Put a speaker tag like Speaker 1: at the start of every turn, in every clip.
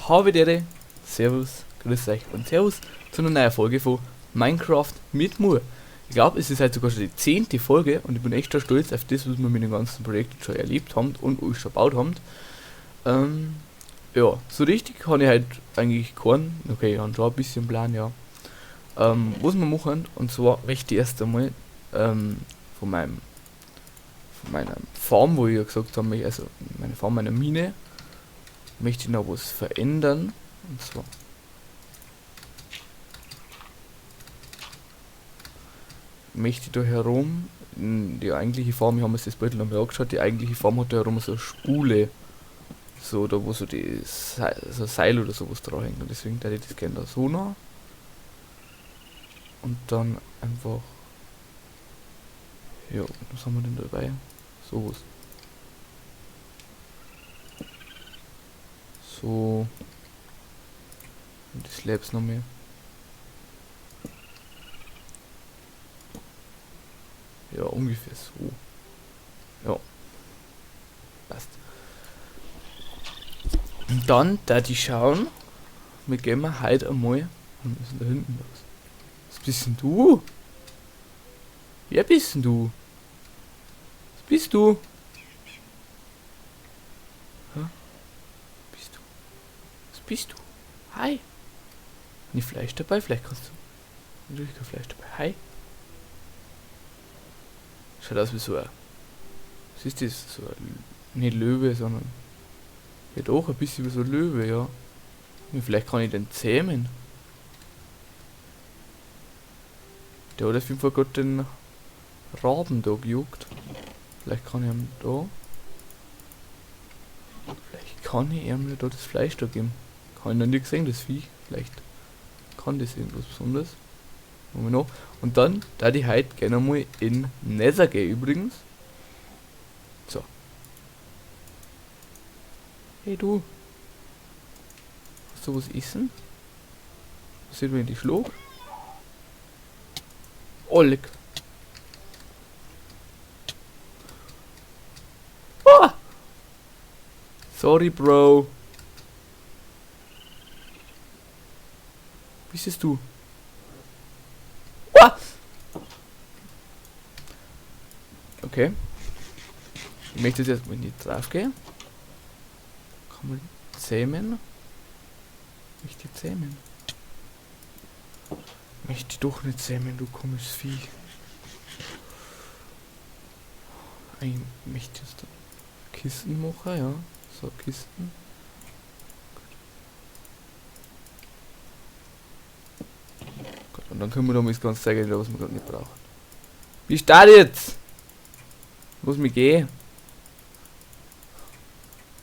Speaker 1: Havidere, Servus, grüß euch und Servus zu einer neuen Folge von Minecraft mit Mur. Ich glaube, es ist halt sogar schon die 10. Folge und ich bin echt stolz auf das, was wir mit dem ganzen Projekt schon erlebt haben und euch schon gebaut haben. Ja, so richtig kann ich halt eigentlich keinen, okay, ich habe schon ein bisschen Plan, ja. Was wir machen, und zwar möchte ich erst einmal von meiner Farm, wo ich ja gesagt habe, also meine Farm, meiner Mine, möchte ich noch was verändern. Und zwar möchte ich da herum, die eigentliche Farm, wir haben uns das Beutel noch mal angeschaut, die eigentliche Farm hat da herum so eine Spule, so da wo so die so ein Seil oder sowas dran hängt, und deswegen da ich das gerne da so noch. Und dann einfach, ja, was haben wir denn dabei? Sowas. So. Und die Slabs noch mehr. Ja, ungefähr so. Ja. Passt. Und dann, da die schauen, wir gehen mal heute einmal. Was ist denn da hinten los? Was bist denn du? Wer bist denn du? Was bist du? Hä? Bist du? Was bist du? Hi. Nicht Fleisch dabei? Vielleicht kannst du. Natürlich kein Fleisch dabei. Hi. Schaut aus wie so ein. Was ist das? So ein. Nicht Löwe, sondern. Ja doch, ein bisschen wie so ein Löwe, ja. Und vielleicht kann ich den zähmen. Der hat auf jeden Fall gerade den Raben da gejuckt. Vielleicht kann ich ihm da. Vielleicht kann ich ihm da das Fleisch da geben. Kann ich noch nie gesehen, das Viech. Vielleicht kann das irgendwas Besonderes. Machen wir noch. Und dann, da die heute gerne mal in Nether gehen übrigens. So. Hey du. Hast du was essen? Was sieht man in die Schlag? Oh, leck. Oh! Sorry, Bro. Wie bist du? Oh! Okay. Ich möchte jetzt erstmal nicht drauf gehen. Kann man zähmen? Möchte ich zähmen? Möchte ich doch nicht zähmen, du komisches Vieh. Ich möchte jetzt da Kisten machen, ja. So, Kisten. Gut, und dann können wir noch mal das ganze zeigen, was wir gerade nicht brauchen. Wie steht jetzt? Muss mich gehen.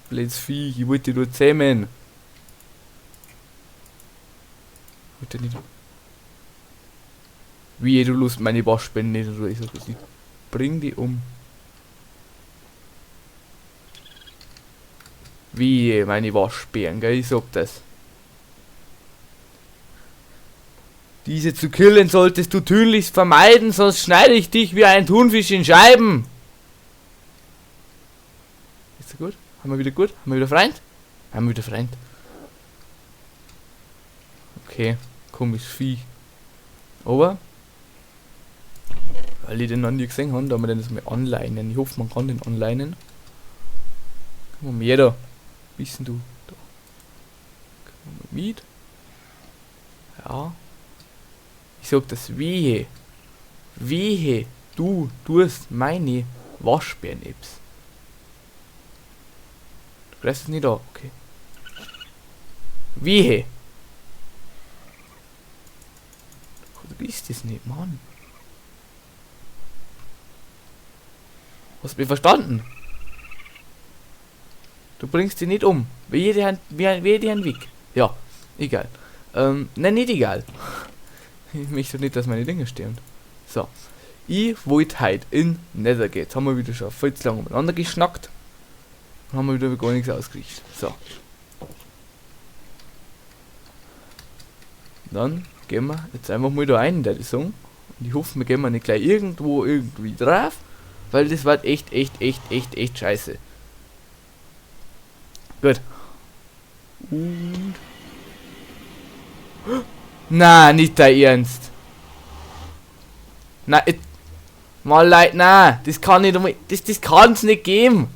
Speaker 1: Blödes Vieh, ich wollte nur zähmen. Wollte nicht. Wie, du lust meine Waschbände nicht, oder ich sag das nicht. Bring die um. Wie, meine Waschbären, gell, ich sag das. Diese zu killen solltest du tunlichst vermeiden, sonst schneide ich dich wie ein Thunfisch in Scheiben. Ist das gut? Haben wir wieder gut? Haben wir wieder Freund? Haben wir wieder Freund. Okay, komisch Vieh. Aber weil ich den noch nie gesehen habe, da wir den das mal onlinen. Ich hoffe, man kann den onlinen. Komm mal jeder. Wissen du? Da. Komm mal mit. Ja. Ich sag das wehe. Wehe. Du tust meine Waschbären-Apps. Du greifst es nicht an. Okay. Wehe. Du bist das nicht, Mann. Hast du mich verstanden? Du bringst die nicht um. Wehe die Hand weg. Ja, egal. Nein, nicht egal. Ich möchte nicht, dass meine Dinge stehen. So. Ich wollte heute in Nether gehen. Jetzt haben wir wieder schon viel zu lange miteinander geschnackt. Und haben wir wieder gar nichts ausgerichtet. So. Dann gehen wir jetzt einfach mal da rein in der Song. Und ich hoffe, wir gehen mal nicht gleich irgendwo irgendwie drauf. Weil das war echt scheiße. Gut. Und... Na, nicht dein Ernst. Na, mal Leute, na, das kann nicht einmal, das kann's nicht geben.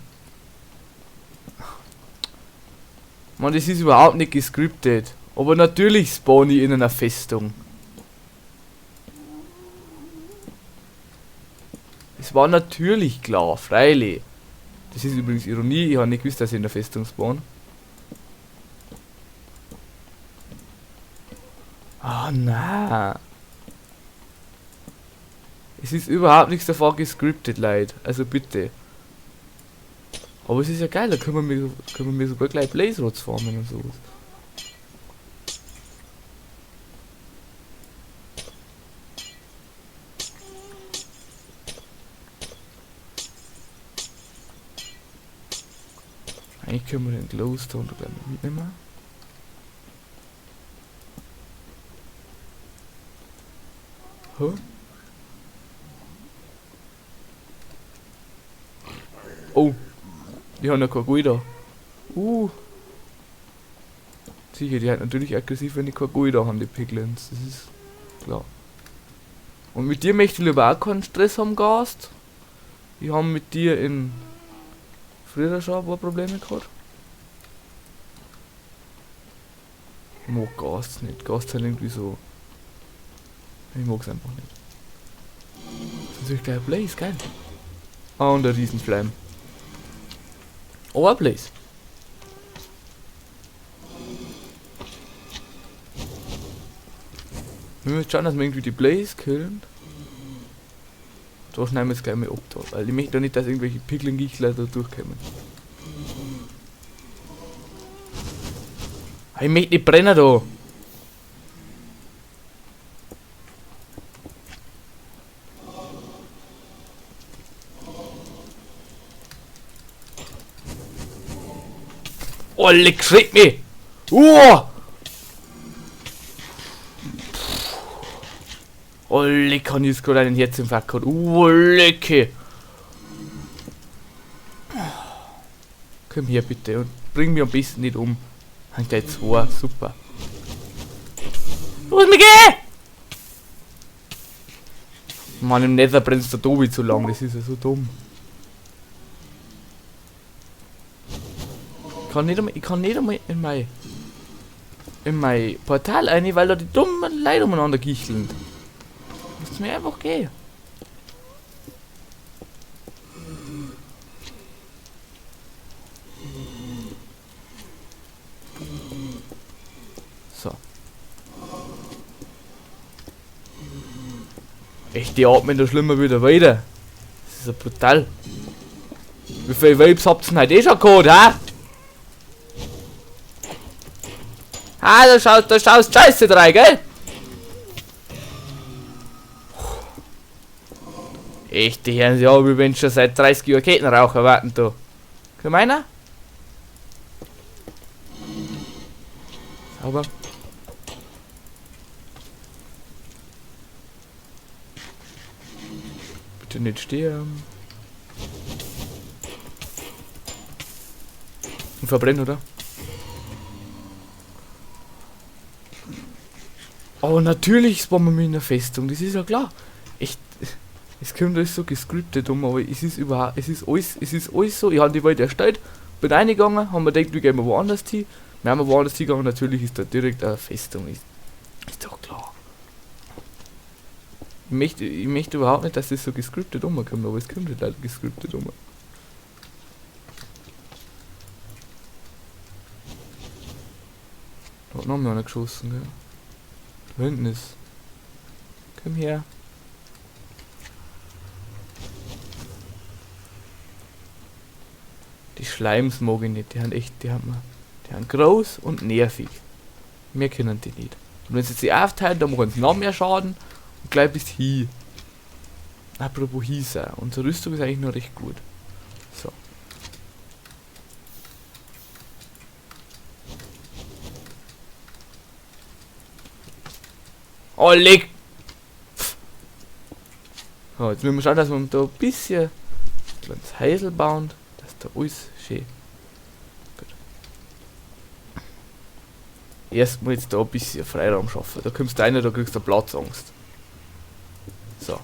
Speaker 1: Man, das ist überhaupt nicht gescriptet. Aber natürlich spawn ich in einer Festung. Es war natürlich klar, freilich. Das ist übrigens Ironie, ich habe nicht gewusst, dass ich in der Festung spawn. Ah, na. Es ist überhaupt nichts davon gescriptet, Leute. Also bitte. Aber es ist ja geil, da können wir sogar gleich Blaze Rods formen und sowas. Eigentlich können wir den Glowstone da gleich mal mitnehmen. Huh? Oh, die haben ja kein Gui da. Sicher, die halt natürlich aggressiv, wenn die kein Gui da haben, die Piglins. Das ist klar. Und mit dir möchte ich lieber auch keinen Stress haben, Gast. Wir haben mit dir in früher schon ein paar Probleme gehabt. Ich mag Gast nicht. Gast sind irgendwie so... Ich mag es einfach nicht. Das ist gleich ein Blaze, geil. Ah, und ein Riesenflamme. Oh, ein Blaze. Wir müssen schauen, dass wir irgendwie die Blaze killen. Da schneiden wir es gleich mal ab da, weil ich möchte doch nicht, dass irgendwelche Piglin-Gichler da durchkommen. Ich möchte nicht brennen da. Oh, leck, schreck mich! Oh, leck, kann ich jetzt gerade einen Herzinfarkt gehabt. Lecke! Komm her bitte und bring mich am besten nicht um. Hängt gleich 2, super. Lass mich gehen! Mann, im Nether brennt der Tobi zu lang, das ist ja so dumm. Ich kann nicht einmal in mein Portal rein, weil da die dummen Leute umeinander gicheln. Lass mir einfach gehen. So. Echt, die atmen da schlimmer wieder weiter. Das ist ja brutal. Wie viele Vapes habt ihr denn heute schon gehabt, ha? Ah, da schaust scheiße drei, gell? Echt, die hören sich an, wie wenn schon seit 30 Jahren Kettenraucher warten da. Kann meiner? Sauber. Bitte nicht sterben. Und verbrennen, oder? Oh, natürlich spawnen wir in der Festung, das ist ja klar. Echt, es kommt alles so gescriptet um, aber es ist überhaupt, es ist alles so. Ich habe die Welt erstellt, bin reingegangen, haben wir gedacht, wir gehen mal woanders hin. Wir haben woanders hingegangen, natürlich ist da direkt eine Festung, ist doch klar. Ich möchte überhaupt nicht, dass das so gescriptet umkommt, aber es kommt halt leider gescriptet um. Da hat noch einer geschossen, gell. Da hinten ist. Komm her. Die Schleims mag ich nicht, die haben groß und nervig. Mehr können die nicht. Und wenn sie sich aufteilen, dann machen sie noch mehr Schaden und gleich bis hier. Apropos Hisa, unsere Rüstung ist eigentlich noch recht gut. So. Oh, leg! So, jetzt müssen wir schauen, dass wir da ein bisschen kleines Häusl bauen, dass da alles schön. Gut. erstmal jetzt da ein bisschen Freiraum schaffen. Da kommst du rein, da kriegst du Platzangst. So.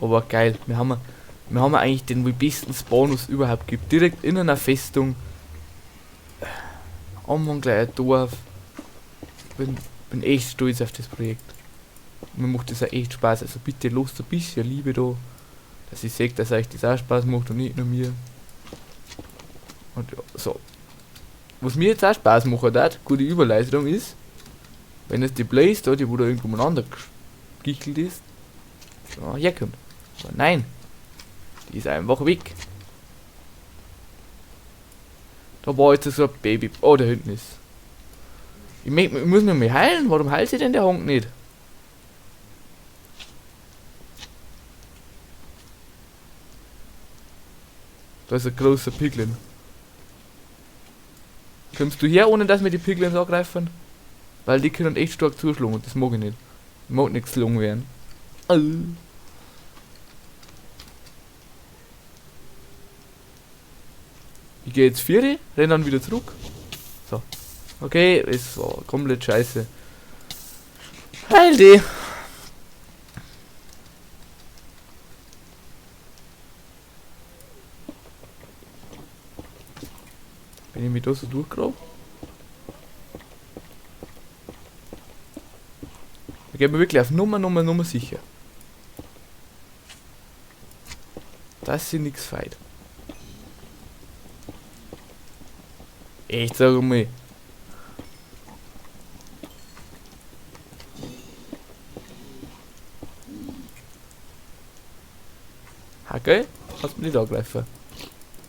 Speaker 1: Aber geil, wir haben eigentlich den wohl besten Spawn, was es überhaupt gibt. Direkt in einer Festung. Am gleich ein Dorf. Bin echt stolz auf das Projekt. Mir macht das auch echt Spaß. Also bitte lasst ein bisschen Liebe da. Dass ich sehe, dass euch das auch Spaß macht und nicht nur mir. Und ja, so. Was mir jetzt auch Spaß macht hat, gute Überleitung ist, wenn jetzt die Blaze da, die wo da irgendwo umeinander gegichelt ist, da herkommt. Aber nein. Die ist einfach weg. Da war jetzt so ein Baby. Oh, da hinten ist. Ich muss mich mal heilen. Warum heilt sie denn der Honk nicht? Da ist ein großer Piglin. Kommst du her, ohne dass mir die Piglins angreifen? Weil die können echt stark zuschlagen und das mag ich nicht. Ich mag nicht geschlagen werden. Ich gehe jetzt 4, renne dann wieder zurück. So. Okay, es war komplett scheiße. Heil die! Wenn ich mich da so durchgrabe. Da geht mir wirklich auf Nummer sicher. Das ist nix feit. Echt, sag mal. Okay, hast du nicht angreifen.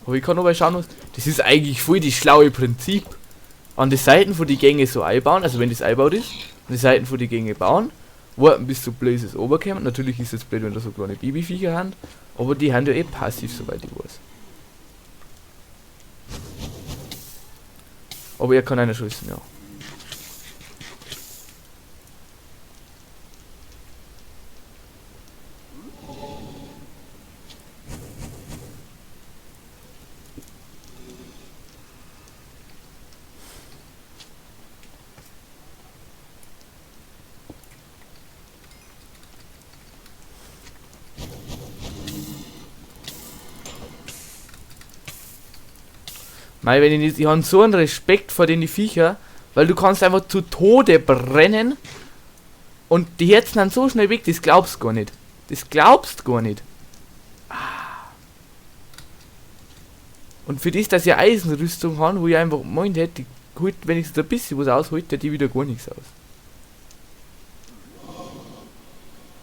Speaker 1: Aber ich kann aber schauen, was. Das ist eigentlich voll das schlaue Prinzip. An die Seiten von die Gänge so einbauen, also wenn das einbaut ist, an die Seiten von die Gänge bauen, warten bis so Blazes oberkommen. Natürlich ist es blöd, wenn da so kleine Babyviecher haben, aber die haben ja eh passiv, soweit ich weiß. Aber er kann einer schießen, ja. Mei, wenn ich habe so einen Respekt vor den Viecher, weil du kannst einfach zu Tode brennen und die Herzen sind so schnell weg, das glaubst du gar nicht. Das glaubst du gar nicht. Und für das, dass ich Eisenrüstung haben, wo ich einfach meint hätte, die holt wenigstens ein bisschen was aus, holt die wieder gar nichts aus.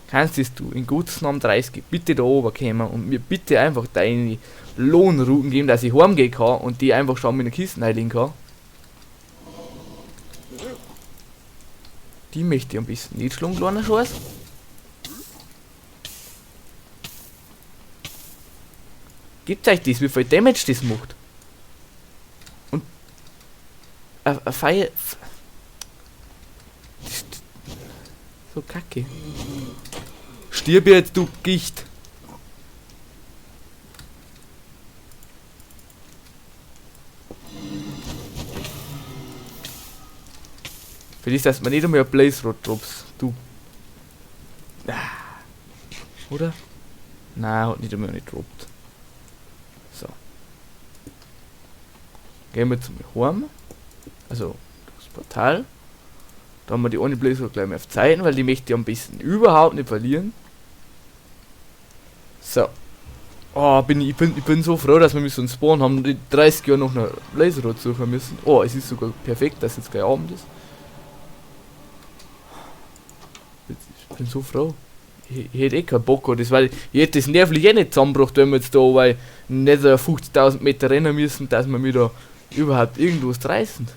Speaker 1: Kannst du in Gottes Namen 30 bitte da oben kommen und mir bitte einfach deine Lohnrouten geben, dass ich heimgehen kann und die einfach schon mit einer Kiste reinlegen kann. Die möchte ich ein bisschen nicht schlagen, kleiner Scheiß. Gibt euch das, wie viel Damage das macht? Und ein Feier. So kacke. Stirb jetzt, du Gicht! Für das, dass man nicht einmal ein Blaze Rod drops. Du. Oder? Nein, hat nicht einmal nicht droppt. So. Gehen wir zum Heim. Also, das Portal. Da haben wir die ohne Blaze Rod gleich mal auf Zeiten, weil die möchte ich am besten überhaupt nicht verlieren. So. Oh, ich bin so froh, dass wir mit so einem Spawn haben, die 30 Jahre noch eine Blaze Rod suchen müssen. Oh, es ist sogar perfekt, dass jetzt gleich Abend ist. Ich bin so froh. Ich hätte eh keinen Bock, das, weil ich hätte das nervlich eh nicht zusammengebracht, wenn wir jetzt da, weil nicht 50.000 Meter rennen müssen, dass wir wieder überhaupt irgendwas reißen.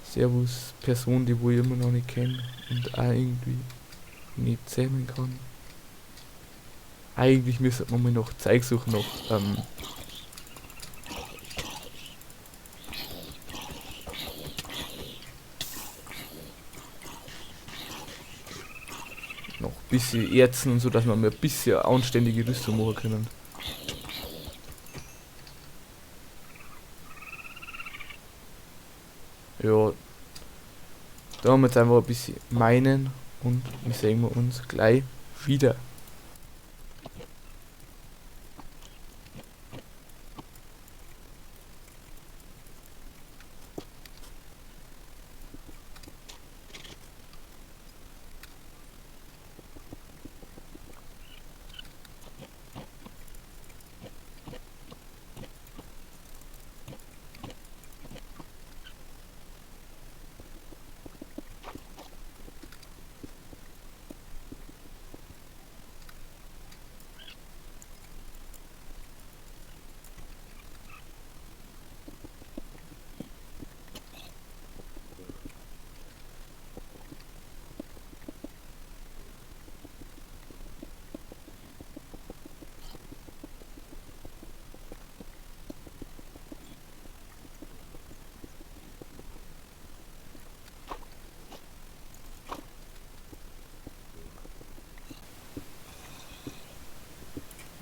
Speaker 1: Servus, Person, die wo ich immer noch nicht kenne und auch irgendwie nicht zähmen kann. Eigentlich müsste man mal noch Zeug suchen, noch bisschen erzen und so, dass wir mal ein bisschen anständige Rüstung machen können. Ja, da haben wir jetzt einfach ein bisschen meinen und wir sehen wir uns gleich wieder.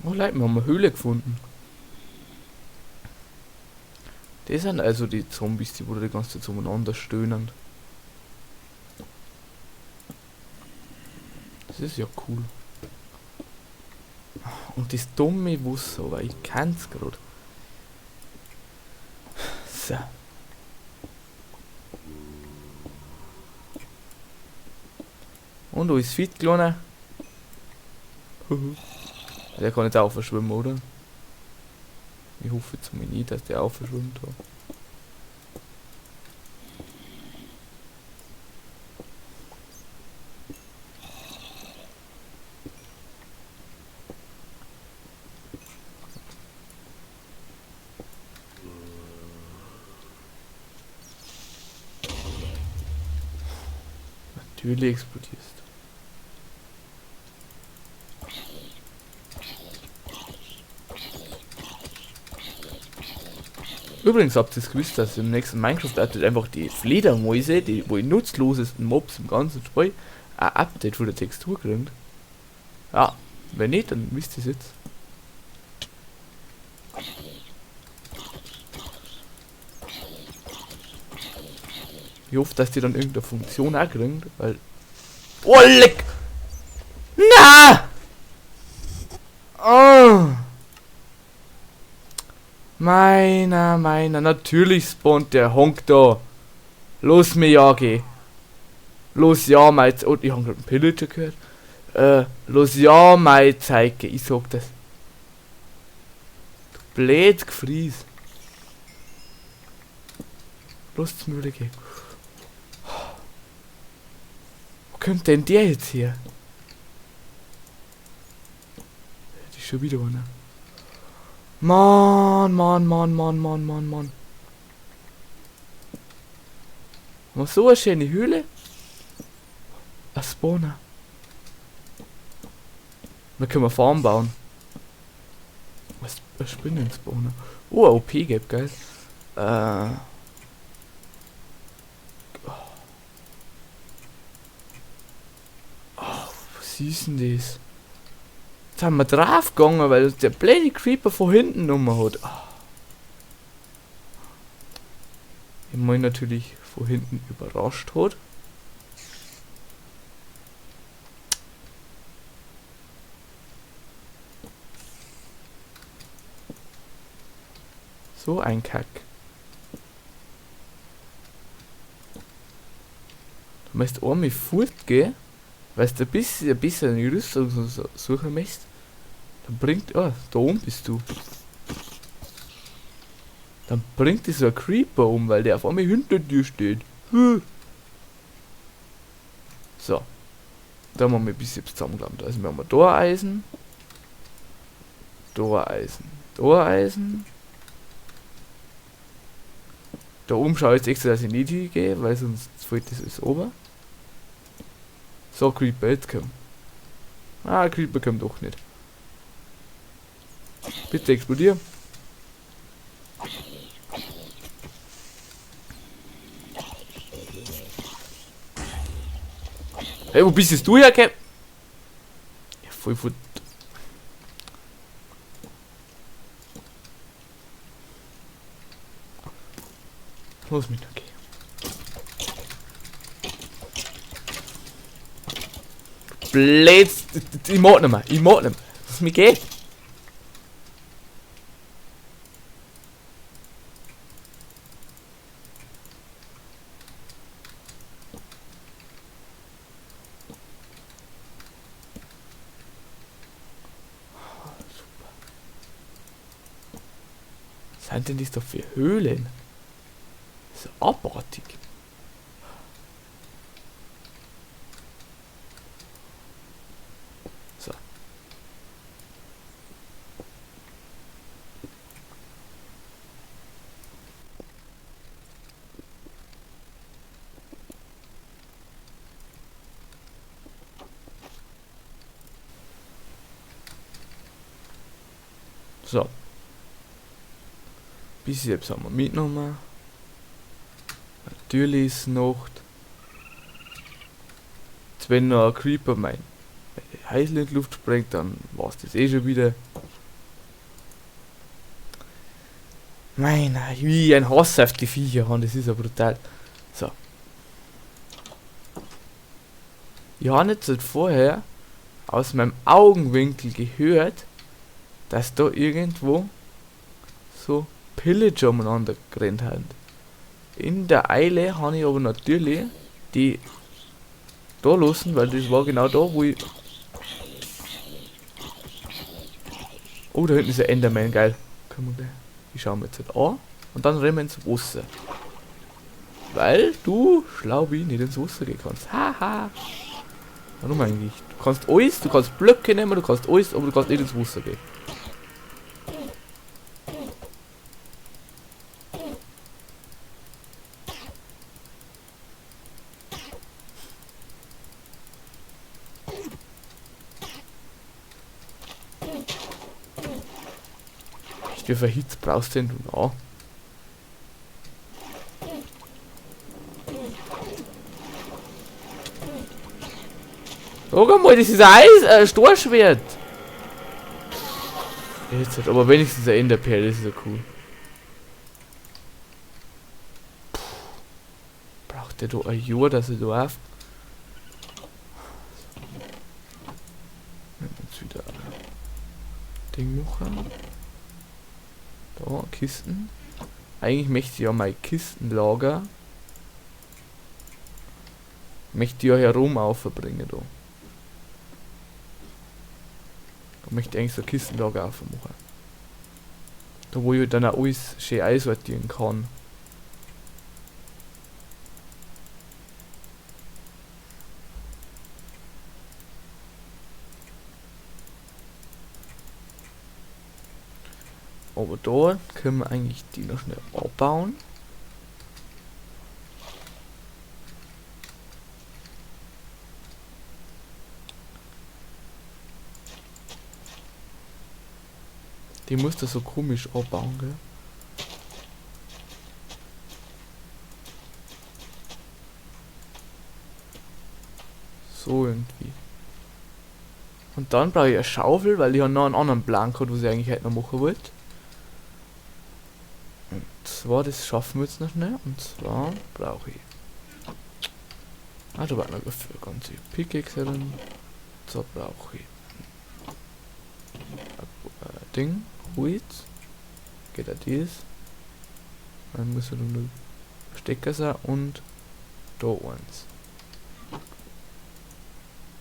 Speaker 1: Oh Leute, wir haben eine Höhle gefunden. Das sind also die Zombies, die die ganze Zeit umeinander stöhnen. Das ist ja cool. Und das dumme Wasser, aber ich kann's gerade. So. Und wo ist fit, Kleiner? Der kann jetzt auch verschwimmen, oder? Ich hoffe jetzt mal nicht, dass der auch verschwimmt hat. Natürlich explodierst. Übrigens habt ihr es gewusst, dass im nächsten Minecraft-Update einfach die Fledermäuse, die wohl nutzlosesten Mobs im ganzen Spiel, ein Update von der Textur kriegen. Ja, wenn nicht, dann wisst ihr es jetzt. Ich hoffe, dass die dann irgendeine Funktion auch kriegen, weil... Oh, leck! Na! Oh! Meiner, natürlich spawnt der Honk da. Los, Miyagi. Los, ja, mein... Oh, ich hab gerade einen Pillager gehört. Los, ja, mein Zeige. Ich sag das. Du blöd gefries. Los zum Mühle gehen. Wo kommt denn der jetzt her? Die ist schon wieder einer. Mann. Was so eine schöne Höhle? Ein Spawner. Da können wir Farm bauen. Was ein Spinnenspawner. Oh, OP gibt, geil. Was ist denn das? Jetzt haben wir draufgegangen, weil der blöde Creeper von hinten Nummer hat. Ich meine natürlich von hinten überrascht hat. So ein Kack. Du musst einmal fortgehen, weil du ein bisschen eine Rüstung suchen möchtest. Dann bringt... Ah, da oben bist du. Dann bringt dich so ein Creeper um, weil der auf einmal hinter dir steht. So. Da haben wir ein bisschen zusammengelangt. Also wir haben da Eisen. Da Eisen. Da Eisen. Da oben schaue ich jetzt extra, dass ich nicht hingehe, weil sonst fällt das alles ober. So, Creeper, jetzt komm. Ah, Creeper kommt doch nicht. Bitte explodier. Hey, wo bist du her, Cap? voll gut. Los mit, okay. Blöds, ich mag nicht mehr, was mir geht. Was sind denn das da für Höhlen? So abartig. So. So. Bis jetzt haben wir mitgenommen. Natürlich ist Nacht. Jetzt wenn noch ein Creeper mein Häusl in die Luft sprengt, dann war es das eh schon wieder. Meiner, wie ein Hass auf die Viecher haben, das ist ja brutal. So. Ich habe jetzt halt vorher aus meinem Augenwinkel gehört, dass da irgendwo so Pillager umeinander gerannt haben. In der Eile habe ich aber natürlich die da lassen, weil das war genau da, wo ich... Oh, da hinten ist ein Enderman, geil. Ich schaue mir jetzt halt an und dann rennen wir ins Wasser. Weil du, schlau wie, nicht ins Wasser gehen kannst. Haha. Warum eigentlich? Du kannst alles, du kannst Blöcke nehmen, du kannst alles, aber du kannst nicht ins Wasser gehen. Wie viel Hits brauchst denn du noch? Schau mal, das ist ein Storchschwert. Jetzt halt, aber wenigstens ein Enderperl, das ist ja cool. Braucht der da ein Jahr, dass er da auf? Jetzt wieder ein Ding machen. Da, Kisten. Eigentlich möchte ich ja mein Kistenlager. Möchte ich ja herum aufbringen da. Da möchte ich eigentlich so ein Kistenlager aufmachen. Da wo ich dann auch alles schön einsortieren kann. Aber da können wir eigentlich die noch schnell abbauen. Die muss das so komisch abbauen, gell? So irgendwie. Und dann brauche ich eine Schaufel, weil ich habe noch einen anderen Plan gehabt, was ich eigentlich heute noch machen wollte. Und zwar, das schaffen wir jetzt noch schnell. Und zwar brauche ich... Ah, da war noch eine ganze Pickaxe drin. So brauche ich... Ding, Holz. Geht auch dies. Dann muss er nur Stecker sein und da eins.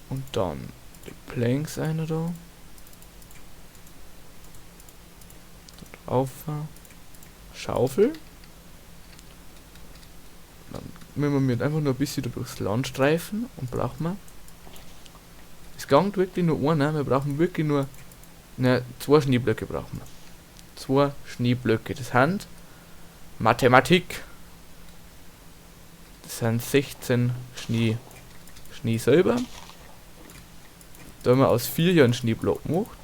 Speaker 1: Und dann die Planks eine da. Auf Schaufel. Dann müssen wir einfach nur ein bisschen durchs Land streifen und brauchen wir. Es gangt wirklich nur einer, wir brauchen wirklich nur. Ne, 2 Schneeblöcke brauchen wir. 2 Schneeblöcke. Das sind Mathematik. Das sind 16 Schnee selber. Da haben wir aus 4 Jahren Schneeblock gemacht.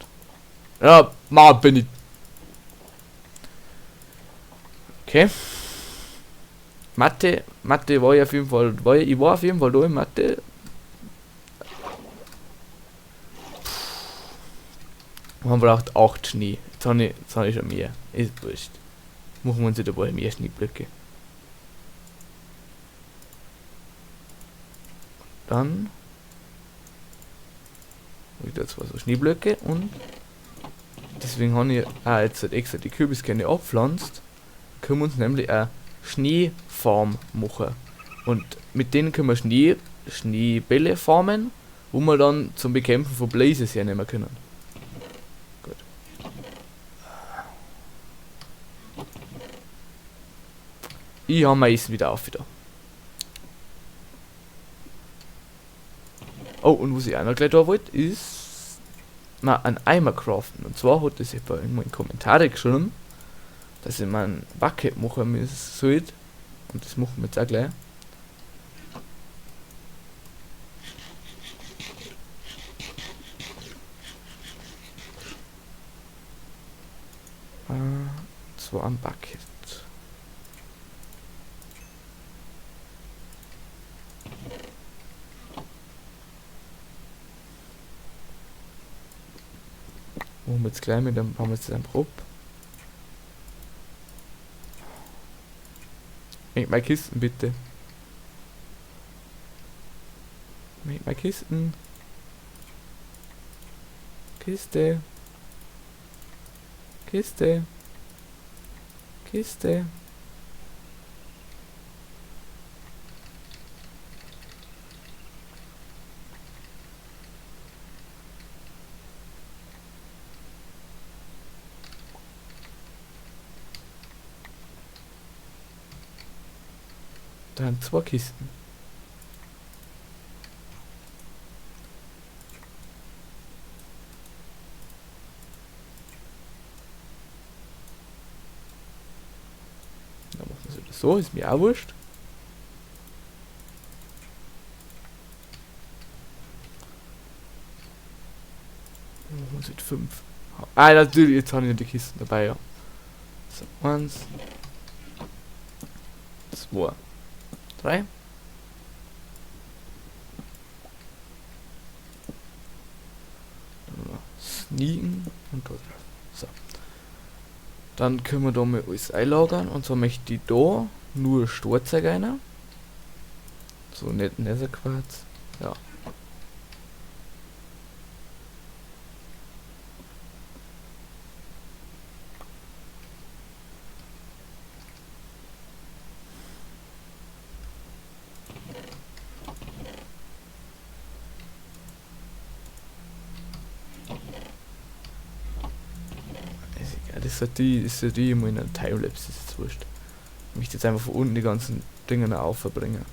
Speaker 1: Ja, bin ich. Okay. Mathe war ja auf jeden Fall. Ich war auf jeden Fall da in Mathe. Man braucht 8 Schnee. Jetzt habe ich schon mehr. Ist wurscht. Machen wir uns wieder mal mehr Schneeblöcke. Dann wieder zwei so Schneeblöcke und deswegen habe ich auch jetzt halt extra die Kürbiskerne abpflanzt. Können wir uns nämlich eine Schneefarm machen. Und mit denen können wir Schneebälle farmen, wo wir dann zum Bekämpfen von Blazes hernehmen können. Gut. Ich habe mein Essen wieder auf wieder. Oh, und was ich auch noch gleich da wollte, ist mal einen Eimer craften. Und zwar hat das jemand irgendwo in Kommentare geschrieben, dass ich mal ein Bucket machen sollte. Und das machen wir jetzt auch gleich. So ein Bucket. Machen wir jetzt gleich mit dem, haben wir jetzt einen Prop. Meine Kisten bitte. Meine Kisten. Kiste. Kiste. Kiste. Dann 2 Kisten. Dann machen wir es wieder so, ist mir auch wurscht. Dann machen wir es mit 5. Ah, natürlich, jetzt habe ich die Kisten dabei, ja. So, 1, 2, 3. Sneaken und da drauf. So. Dann können wir da mal alles einlagern. Und zwar möchte ich da nur Storzeug rein. So nicht Netherquarz. Ja. Das ist die immer in einem Timelapse, das ist jetzt wurscht. Ich möchte jetzt einfach von unten die ganzen Dinge nach oben bringen.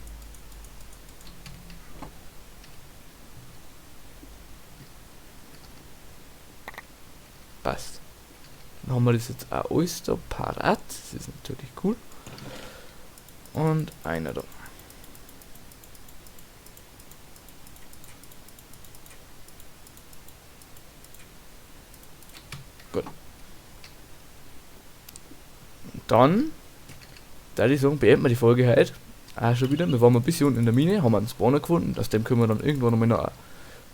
Speaker 1: Passt. Dann haben wir das jetzt auch alles da parat. Das ist natürlich cool. Und einer da. Gut. Dann, da ich sagen, beenden wir die Folge heute. Auch schon wieder. Wir waren ein bisschen unten in der Mine, haben einen Spawner gefunden. Aus dem können wir dann irgendwann nochmal eine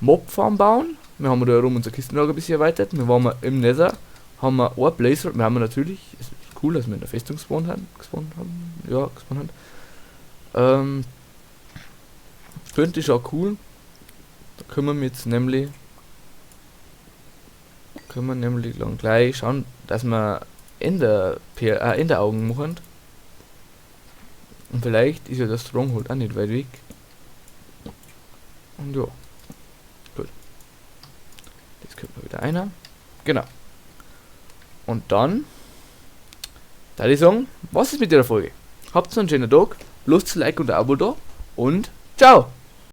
Speaker 1: Mob-Farm bauen. Wir haben da herum unser Kistenlager ein bisschen erweitert. Wir waren im Nether, haben wir ein Blazer. Wir haben natürlich, es ist cool, dass wir in der Festung gespawnt haben. Könnte ich auch cool. Da können wir jetzt nämlich dann gleich schauen, dass wir Enderaugen machen. Und vielleicht ist ja das Stronghold auch nicht weit weg. Und ja. Gut. Jetzt kommt mal wieder einer. Genau. Und dann da ich sagen, was ist mit der Folge? Habt einen schönen Tag, lasst ein Like und ein Abo da und ciao!